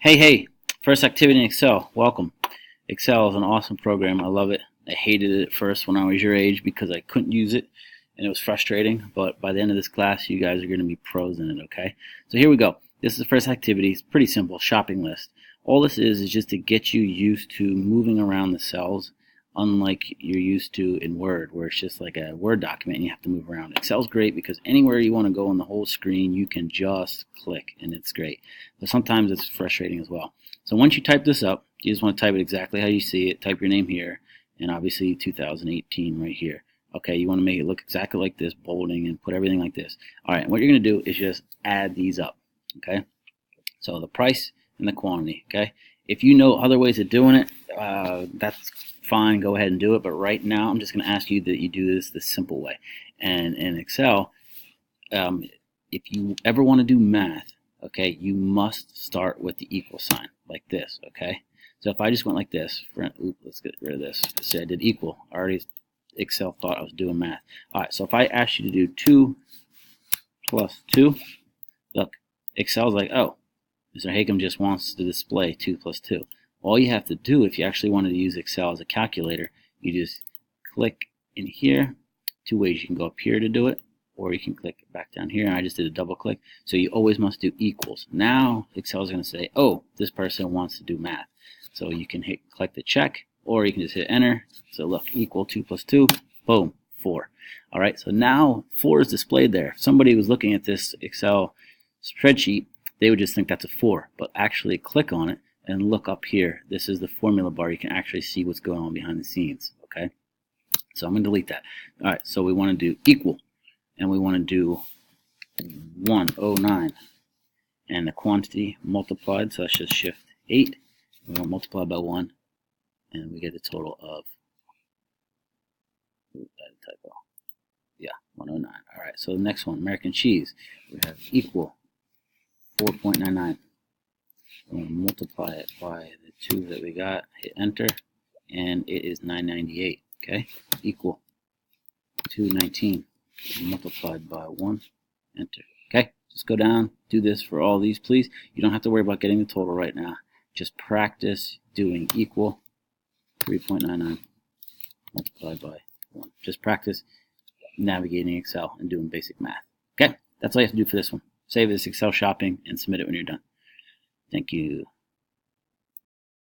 Hey, first activity in Excel. Welcome. Excel is an awesome program. I love it. I hated it at first when I was your age because I couldn't use it and it was frustrating. But by the end of this class, you guys are going to be pros in it, okay? So here we go. This is the first activity. It's pretty simple. Shopping list. All this is just to get you used to moving around the cells, unlike you're used to in Word, where it's just like a Word document and you have to move around. Excel's great because anywhere you want to go on the whole screen, you can just click, and it's great. But sometimes it's frustrating as well. So once you type this up, you just want to type it exactly how you see it. Type your name here, and obviously 2018 right here. Okay, you want to make it look exactly like this, bolding, and put everything like this. All right, what you're going to do is just add these up, okay? So the price and the quantity, okay? If you know other ways of doing it, that's fine, go ahead and do it. But right now, I'm just going to ask you that you do this the simple way. And in Excel, if you ever want to do math, okay, you must start with the equal sign, like this, okay? So if I just went like this, let's get rid of this. Let's say I did equal. Already Excel thought I was doing math. All right, so if I asked you to do 2 plus 2, look, Excel's like, oh, Mr. Hakam just wants to display 2 plus 2. All you have to do, if you actually wanted to use Excel as a calculator, you just click in here. Two ways. You can go up here to do it, or you can click back down here, and I just did a double click. So you always must do equals. Now Excel is going to say, oh, this person wants to do math. So you can click the check, or you can just hit enter. So look, equal 2 plus 2, boom, 4. All right, so now 4 is displayed there. If somebody was looking at this Excel spreadsheet, they would just think that's a 4, but actually click on it and look up here. This is the formula bar. You can actually see what's going on behind the scenes, okay? So I'm going to delete that. All right, so we want to do equal, and we want to do 109, and the quantity multiplied, so that's just shift 8. We want to multiply by 1, and we get a total of, typo. Yeah, 109. All right, so the next one, American cheese. We have equal 4.99. We're going to multiply it by the 2 that we got, hit enter, and it is 998, okay? Equal 219 multiplied by 1, enter, okay? Just go down, do this for all these, please. You don't have to worry about getting the total right now. Just practice doing equal 3.99 multiplied by 1. Just practice navigating Excel and doing basic math, okay? That's all you have to do for this one. Save this Excel shopping and submit it when you're done. Thank you.